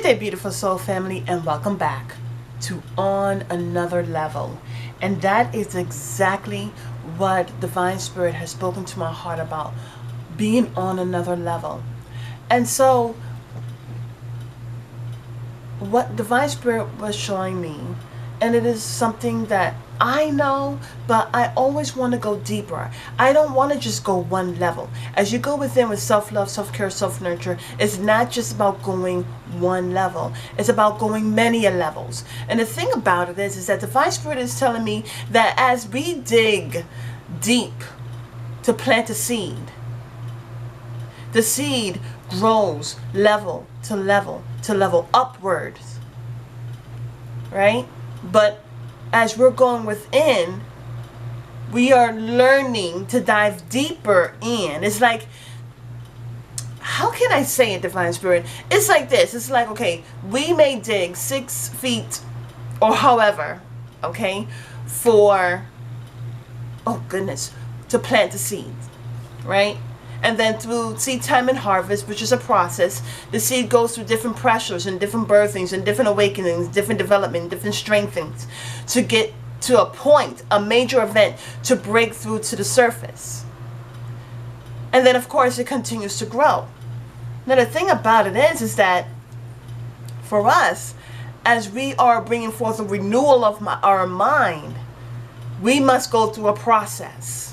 Good day, beautiful soul family, and welcome back to On Another Level. And that is exactly what Divine Spirit has spoken to my heart about, being on another level. And so what Divine Spirit was showing me, and it is something that I know, but I always want to go deeper. I don't want to just go one level. As you go within with self-love, self-care, self-nurture, it's not just about going one level. It's about going many levels. And the thing about it is that Divine Spirit is telling me that as we dig deep to plant a seed, the seed grows level to level to level upwards, right? But as we're going within, we are learning to dive deeper in. It's like, how can I say it, Divine Spirit? It's like this. It's like, okay, we may dig 6 feet or however, okay, for, oh goodness, to plant the seeds, right? And then through seed time and harvest, which is a process, the seed goes through different pressures and different birthings and different awakenings, different development, different strengthenings to get to a point, a major event, to break through to the surface. And then, of course, it continues to grow. Now, the thing about it is that for us, as we are bringing forth a renewal of our mind, we must go through a process.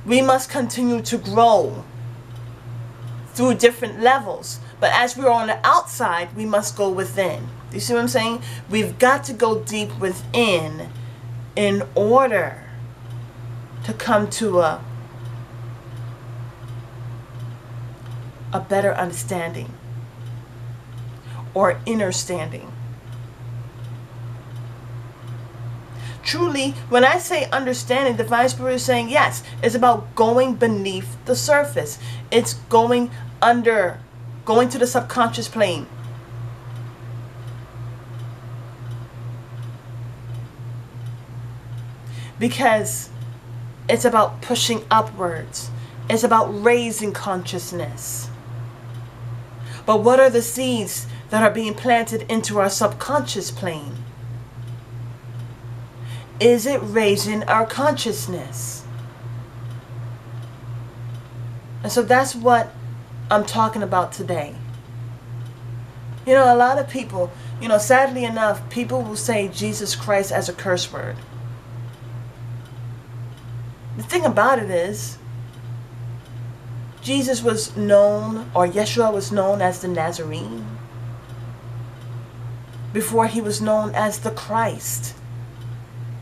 We must continue to grow through different levels. But as we're on the outside, we must go within. You see what I'm saying? We've got to go deep within in order to come to a better understanding or inner standing. Truly, when I say understanding, Divine Spirit is saying, yes, it's about going beneath the surface. It's going under, going to the subconscious plane. Because it's about pushing upwards. It's about raising consciousness. But what are the seeds that are being planted into our subconscious plane? Is it raising our consciousness? And so that's what I'm talking about today. You know, a lot of people, sadly enough, people will say Jesus Christ as a curse word. The thing about it is, Jesus was known, or Yeshua was known as the Nazarene, before he was known as the Christ.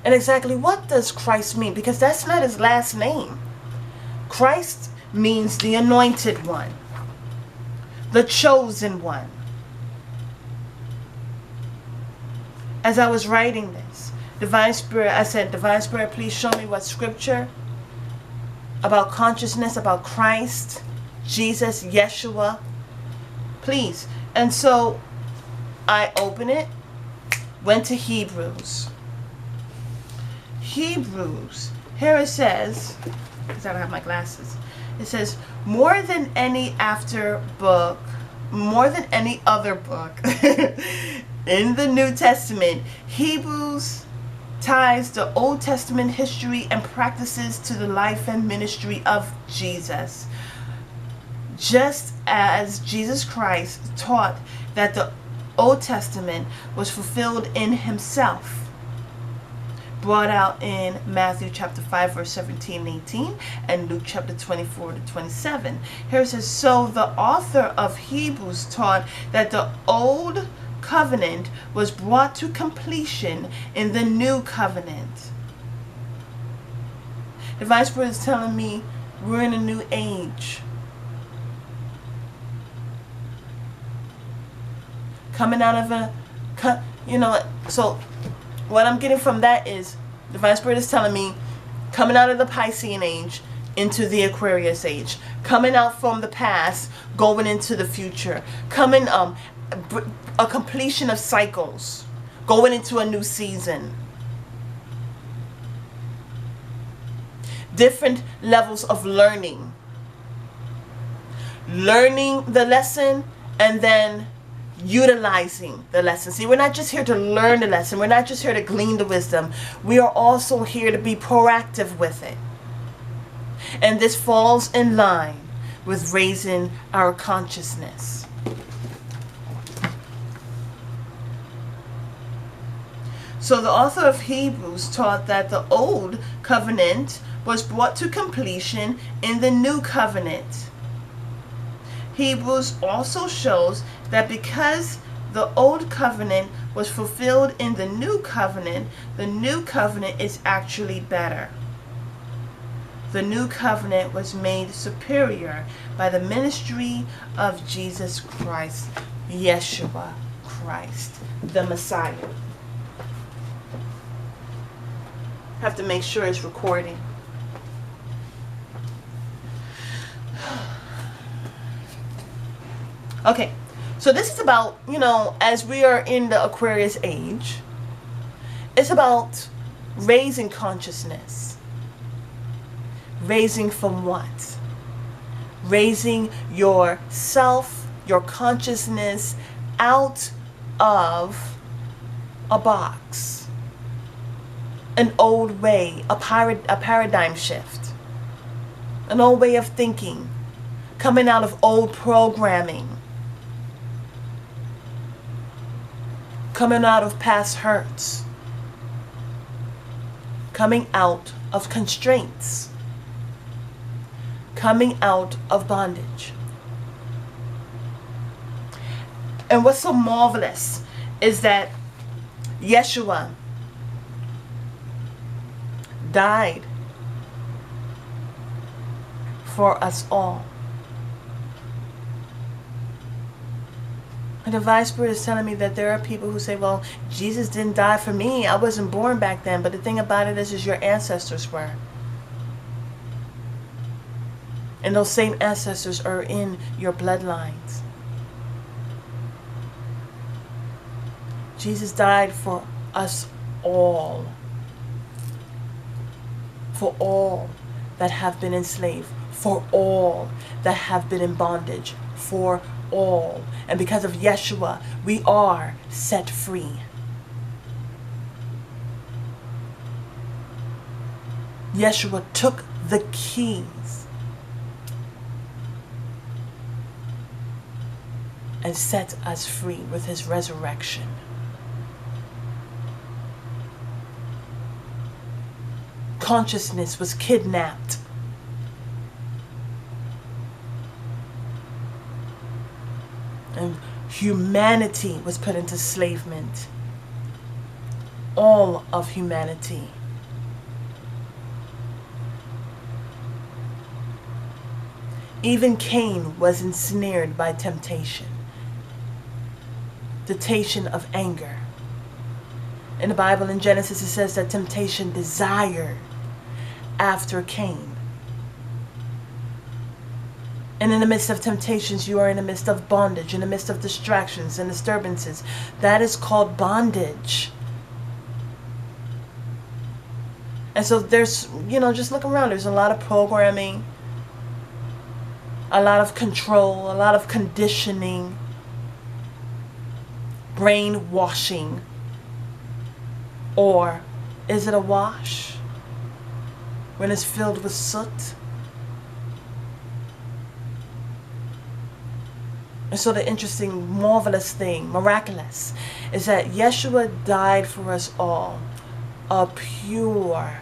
And exactly what does Christ mean? Because that's not his last name. Christ means the anointed one, the chosen one. As I was writing this, Divine Spirit, I said, Divine Spirit, please show me what scripture about consciousness, about Christ, Jesus, Yeshua, please. And so I opened it, went to Hebrews. Hebrews, here it says, because I don't have my glasses, it says, more than any other book in the New Testament, Hebrews ties the Old Testament history and practices to the life and ministry of Jesus. Just as Jesus Christ taught that the Old Testament was fulfilled in himself, brought out in Matthew chapter 5 verse 17 and 18 and Luke chapter 24 to 27. Here it says, so the author of Hebrews taught that the old covenant was brought to completion in the new covenant. Divine Spirit is telling me we're in a new age. Coming out of so what I'm getting from that is Divine Spirit is telling me coming out of the Piscean age into the Aquarius age, coming out from the past, going into the future, coming a completion of cycles, going into a new season, different levels of learning the lesson and then utilizing the lesson. See, we're not just here to learn the lesson. We're not just here to glean the wisdom. We are also here to be proactive with it. And this falls in line with raising our consciousness. So the author of Hebrews taught that the old covenant was brought to completion in the new covenant. Hebrews also shows that because the old covenant was fulfilled in the new covenant is actually better. The new covenant was made superior by the ministry of Jesus Christ, Yeshua Christ, the Messiah. Have to make sure it's recording. Okay, so this is about, as we are in the Aquarius age, it's about raising consciousness. Raising from what? Raising yourself, your consciousness out of a box. An old way, a paradigm shift. An old way of thinking. Coming out of old programming. Coming out of past hurts. Coming out of constraints. Coming out of bondage. And what's so marvelous is that Yeshua died for us all. And the Divine Spirit is telling me that there are people who say, well, Jesus didn't die for me. I wasn't born back then. But the thing about it is your ancestors were. And those same ancestors are in your bloodlines. Jesus died for us all. For all that have been enslaved. For all that have been in bondage. For all. And because of Yeshua, we are set free. Yeshua took the keys and set us free with his resurrection. Consciousness was kidnapped. And humanity was put into enslavement. All of humanity. Even Cain was ensnared by temptation. Temptation of anger. In the Bible, in Genesis, it says that temptation desired after Cain. And in the midst of temptations, you are in the midst of bondage, in the midst of distractions and disturbances. That is called bondage. And so there's, just look around. There's a lot of programming, a lot of control, a lot of conditioning, brainwashing. Or is it a wash when it's filled with soot? And so the interesting, marvelous thing, miraculous, is that Yeshua died for us all, a pure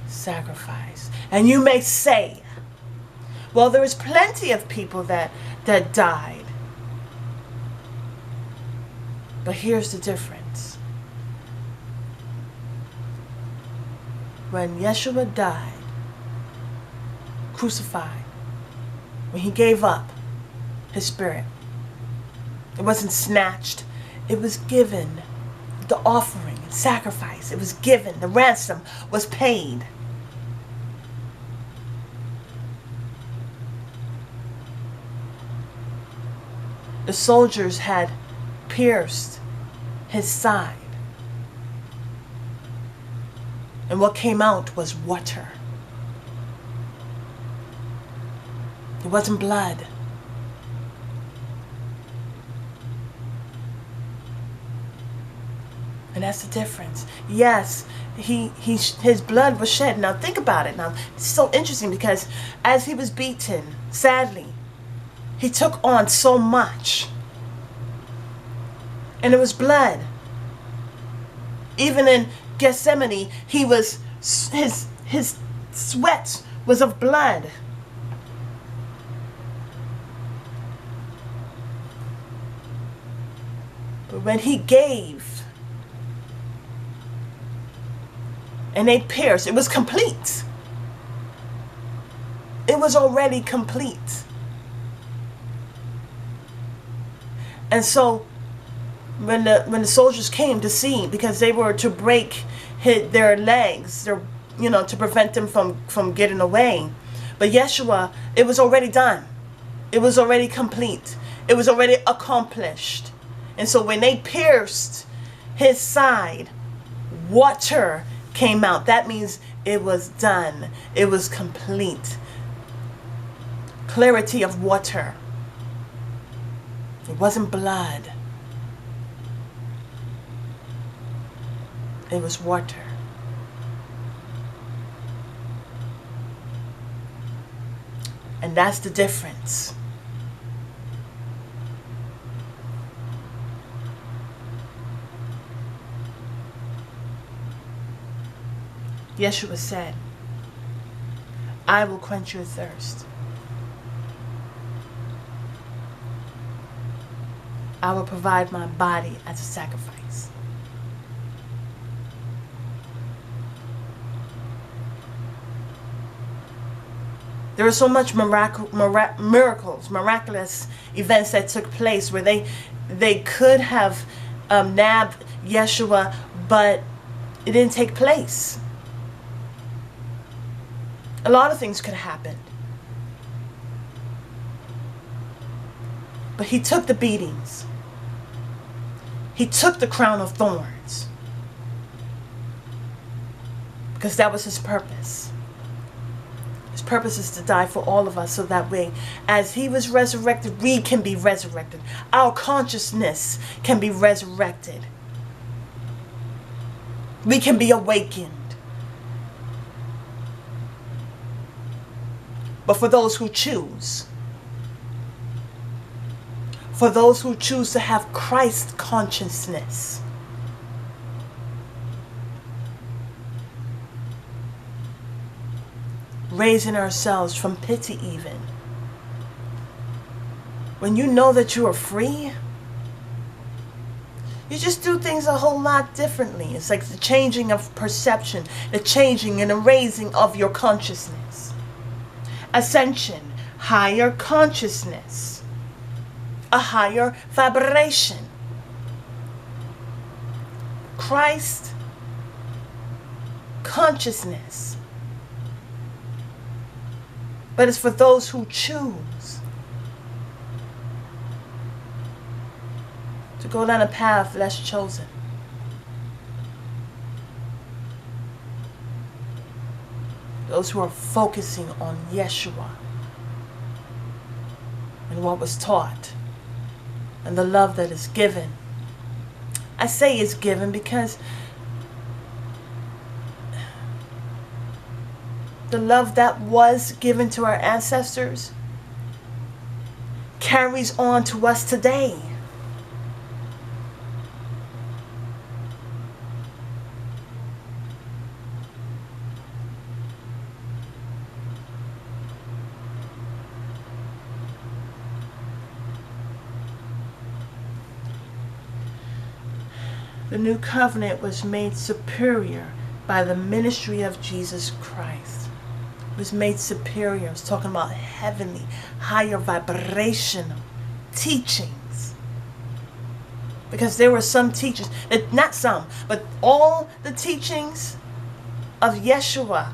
sacrifice. And you may say, well, there was plenty of people that died. But here's the difference. When Yeshua died, crucified, when he gave up his spirit, it wasn't snatched, it was given. The offering, sacrifice, it was given. The ransom was paid. The soldiers had pierced his side. And what came out was water. It wasn't blood. And that's the difference. Yes, his blood was shed. Now think about it. Now it's so interesting because as he was beaten, sadly, he took on so much. And it was blood. Even in Gethsemane, his sweat was of blood. But when he gave and they pierced, it was complete. It was already complete. And so when the soldiers came to see, because they were to break their legs, to prevent them from getting away. But Yeshua, it was already done. It was already complete. It was already accomplished. And so when they pierced his side, water came out. That means it was done. It was complete. Clarity of water. It wasn't blood. It was water. And that's the difference. Yeshua said, I will quench your thirst. I will provide my body as a sacrifice. There were so much miracles, miraculous events that took place where they could have nabbed Yeshua, but it didn't take place. A lot of things could have happened. But he took the beatings. He took the crown of thorns. Because that was his purpose. His purpose is to die for all of us so that way, as he was resurrected, we can be resurrected. Our consciousness can be resurrected. We can be awakened. But for those who choose, to have Christ consciousness, raising ourselves from pity even. When you know that you are free, you just do things a whole lot differently. It's like the changing of perception, the changing and the raising of your consciousness. Ascension, higher consciousness, a higher vibration. Christ consciousness. But it's for those who choose to go down a path less chosen. Those who are focusing on Yeshua and what was taught and the love that is given. I say it's given because the love that was given to our ancestors carries on to us today. The new covenant was made superior by the ministry of Jesus Christ. It was made superior. It's talking about heavenly, higher vibrational teachings. Because there were some teachers, not some, but all the teachings of Yeshua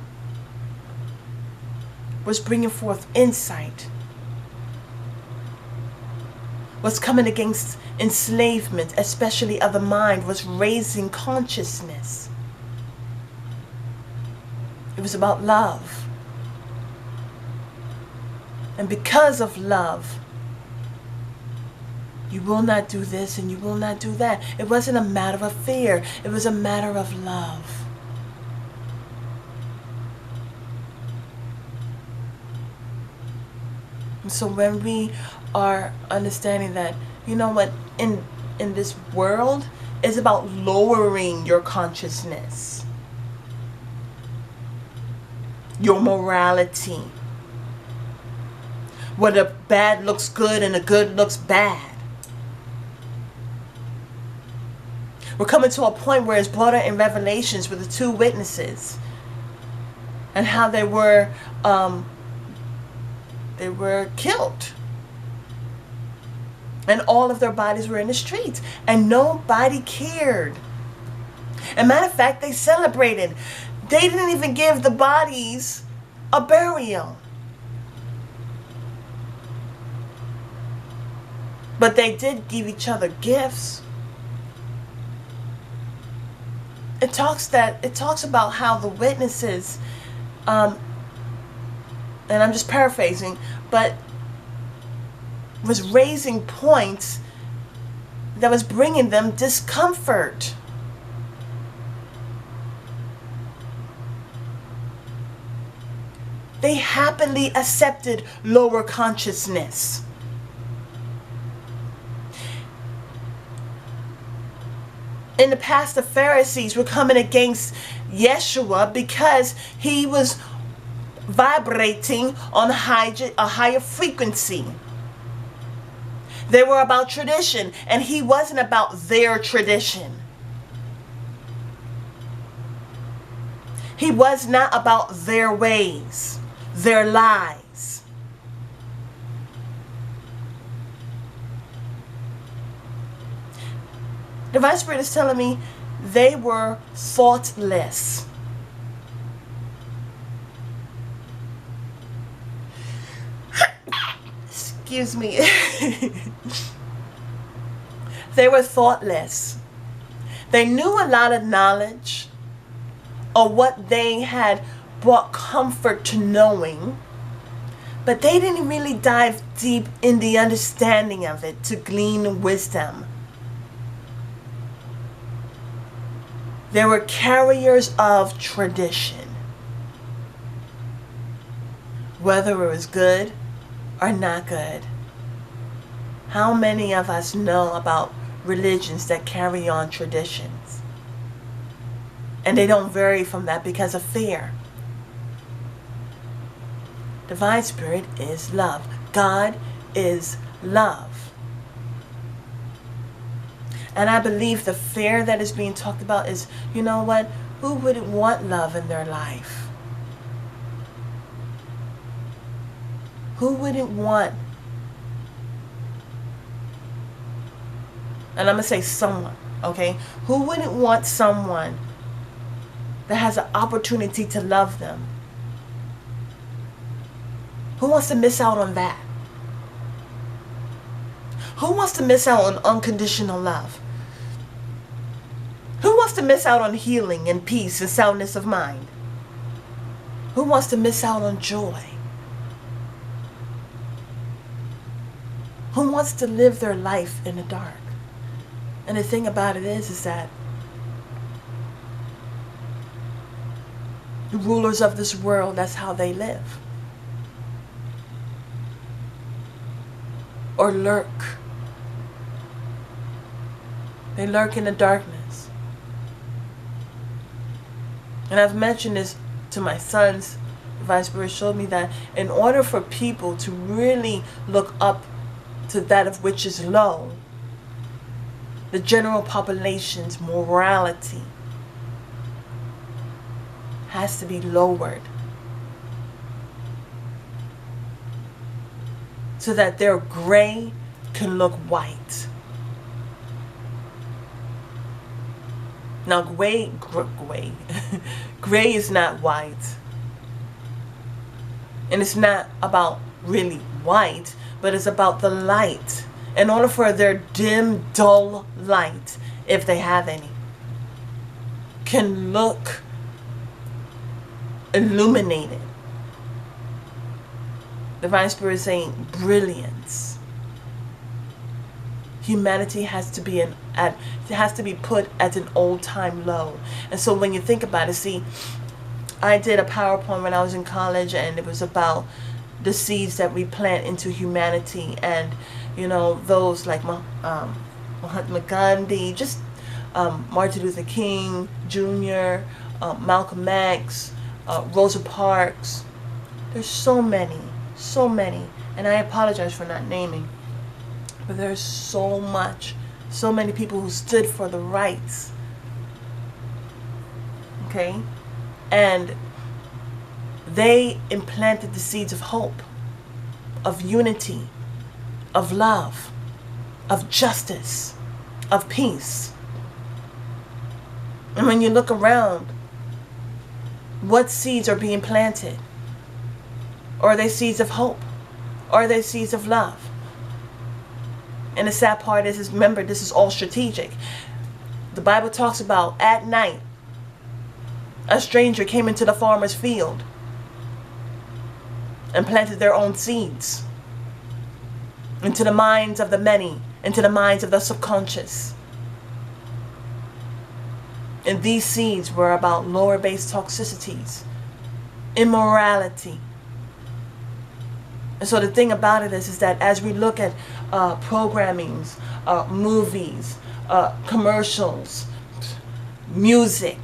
was bringing forth insight, was coming against enslavement, especially of the mind, was raising consciousness. It was about love. And because of love, You will not do this and you will not do that. It wasn't a matter of fear. It was a matter of love. And so when we are understanding that, you know what, in this world, it's about lowering your consciousness, your morality, where the bad looks good and the good looks bad. We're coming to a point where it's brought out in Revelations with the two witnesses and how they were killed. And all of their bodies were in the streets. And nobody cared. As a matter of fact, they celebrated. They didn't even give the bodies a burial. But they did give each other gifts. It talks about how the witnesses, and I'm just paraphrasing, but was raising points that was bringing them discomfort. They happily accepted lower consciousness. In the past, the Pharisees were coming against Yeshua because he was vibrating on a higher frequency. They were about tradition, and he wasn't about their tradition. He was not about their ways, their lies. The Divine Spirit is telling me they were thoughtless. Excuse me. They were thoughtless. They knew a lot of knowledge or what they had brought comfort to knowing, but they didn't really dive deep in the understanding of it to glean wisdom. They were carriers of tradition, whether it was good or not good. How many of us know about religions that carry on traditions? And they don't vary from that because of fear. Divine Spirit is love. God is love. And I believe the fear that is being talked about is, you know what? Who wouldn't want love in their life? Who wouldn't want? And I'm going to say someone, okay? Who wouldn't want someone that has an opportunity to love them? Who wants to miss out on that? Who wants to miss out on unconditional love? Who wants to miss out on healing and peace and soundness of mind? Who wants to miss out on joy? Who wants to live their life in the dark? And the thing about it is that the rulers of this world, that's how they live. Or lurk. They lurk in the darkness. And I've mentioned this to my sons. The Divine Spirit showed me that in order for people to really look up to that of which is low, the general population's morality has to be lowered so that their gray can look white. Now, gray is not white. And it's not about really white, but it's about the light. In order for their dim, dull light, if they have any, can look illuminated. Divine Spirit is saying brilliance, humanity has to be it has to be put at an old time low. And so when you think about it, see, I did a PowerPoint when I was in college, and it was about the seeds that we plant into humanity, and those like Mahatma Gandhi, just Martin Luther King Jr., Malcolm X, Rosa Parks. There's so many, and I apologize for not naming, but there's so many people who stood for the rights. Okay? And they implanted the seeds of hope, of unity, of love, of justice, of peace. And when you look around, what seeds are being planted? Are they seeds of hope? Are they seeds of love? And the sad part is remember, this is all strategic. The Bible talks about at night, a stranger came into the farmer's field and planted their own seeds into the minds of the many, into the minds of the subconscious. And these seeds were about lower base toxicities, immorality. And so the thing about it is that as we look at programmings, movies, commercials, music,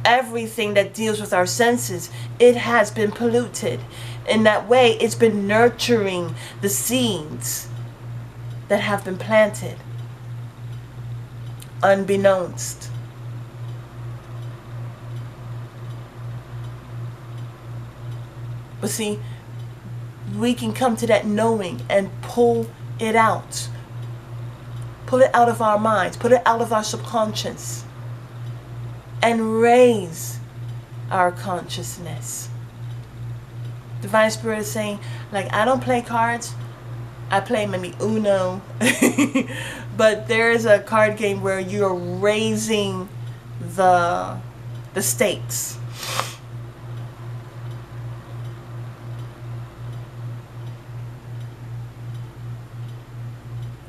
everything that deals with our senses, it has been polluted. In that way, it's been nurturing the seeds that have been planted unbeknownst. But see, we can come to that knowing and pull it out. Pull it out of our minds, put it out of our subconscious, and raise our consciousness. Divine Spirit is saying, like, I don't play cards. I play maybe Uno. But there is a card game where you're raising the stakes.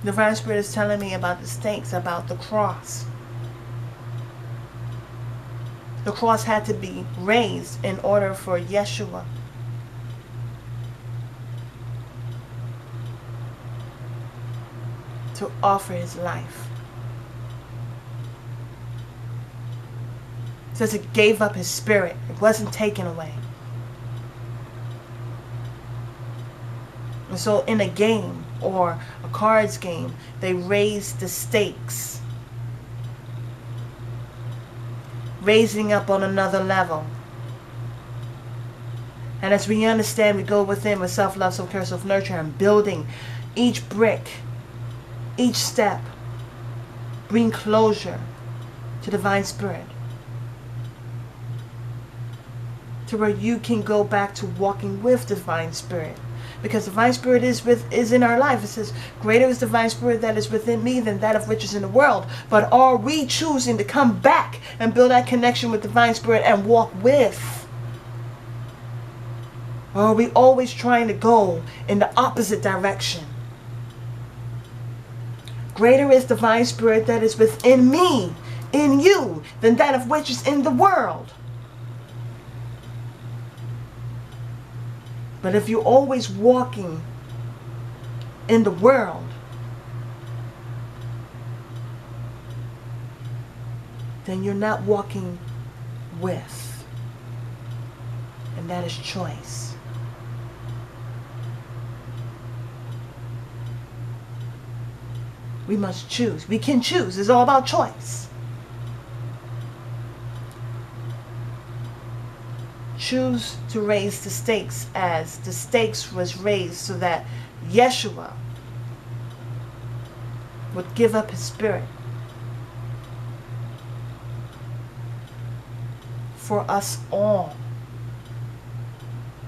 Divine Spirit is telling me about the stakes, about the cross. The cross had to be raised in order for Yeshua to offer his life. It says it gave up his spirit. It wasn't taken away. And so in a game or a cards game, they raise the stakes, raising up on another level. And as we understand, we go within with self-love, self-care, self-nurture, and building each brick, each step, bring closure to Divine Spirit, to where you can go back to walking with Divine Spirit. Because Divine Spirit is in our life. It says, greater is Divine Spirit that is within me than that of which is in the world. But are we choosing to come back and build that connection with Divine Spirit and walk with? Or are we always trying to go in the opposite direction? Greater is Divine Spirit that is within me, in you, than that of which is in the world. But if you're always walking in the world, then you're not walking with. And that is choice. We must choose. We can choose. It's all about choice. Choose to raise the stakes as the stakes was raised so that Yeshua would give up his spirit for us all.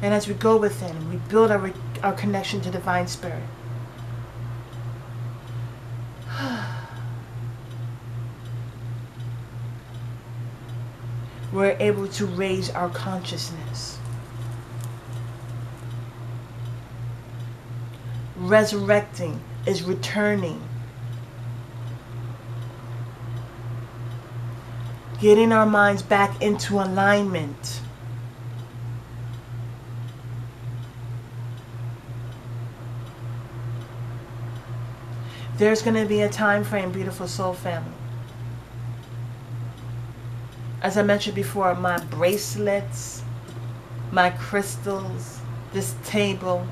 And as we go within, we build our connection to Divine Spirit. We're able to raise our consciousness. Resurrecting is returning Getting our minds back into alignment. There's going to be a time frame, beautiful soul family. As I mentioned before, my bracelets, my crystals, this table.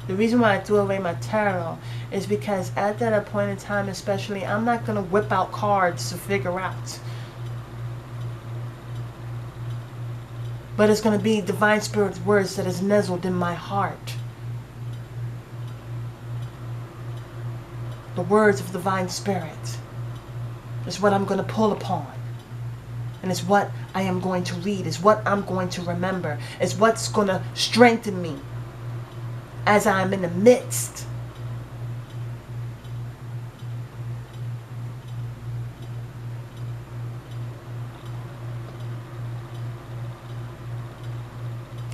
The reason why I threw away my tarot is because at that appointed time especially, I'm not going to whip out cards to figure out. But it's going to be Divine Spirit's words that is nestled in my heart. The words of Divine Spirit is what I'm going to pull upon. And it's what I am going to read. It's what I'm going to remember. It's what's going to strengthen me as I'm in the midst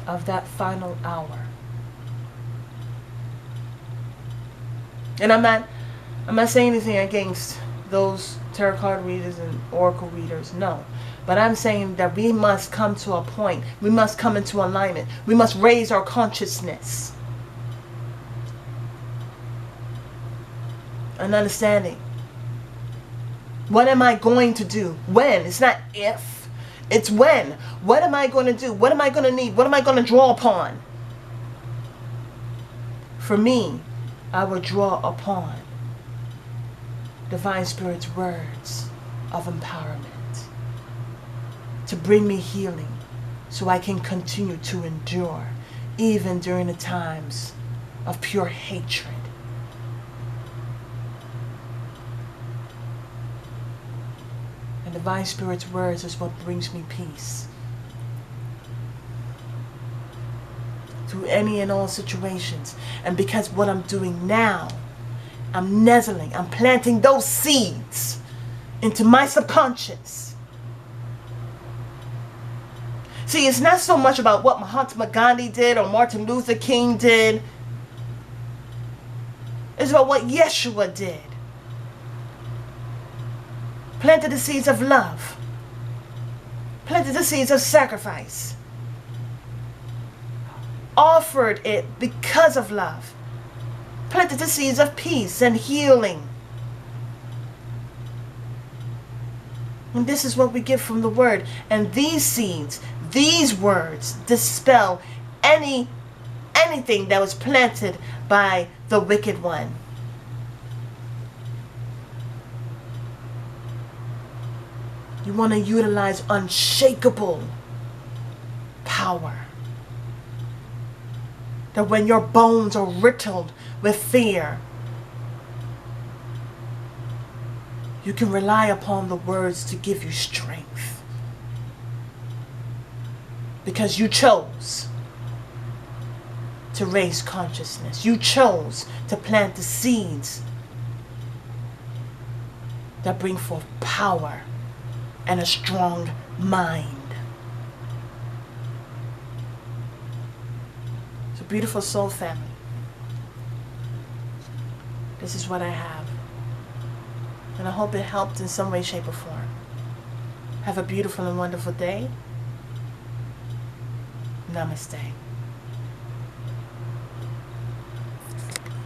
of that final hour. And I'm not saying anything against those tarot card readers and oracle readers, no. But I'm saying that we must come to a point. We must come into alignment. We must raise our consciousness. And understanding. What am I going to do? When? It's not if. It's when. What am I going to do? What am I going to need? What am I going to draw upon? For me, I will draw upon Divine Spirit's words of empowerment to bring me healing so I can continue to endure even during the times of pure hatred. And Divine Spirit's words is what brings me peace through any and all situations. And because what I'm doing now, I'm nestling, I'm planting those seeds into my subconscious. See, it's not so much about what Mahatma Gandhi did or Martin Luther King did. It's about what Yeshua did. Planted the seeds of love. Planted the seeds of sacrifice. Offered it because of love. Planted the seeds of peace and healing. And this is what we get from the word. And these seeds, these words dispel anything that was planted by the wicked one. You want to utilize unshakable power. That when your bones are riddled with fear, you can rely upon the words to give you strength. Because you chose to raise consciousness. You chose to plant the seeds that bring forth power and a strong mind. So, beautiful soul family, this is what I have. And I hope it helped in some way, shape, or form. Have a beautiful and wonderful day. Namaste.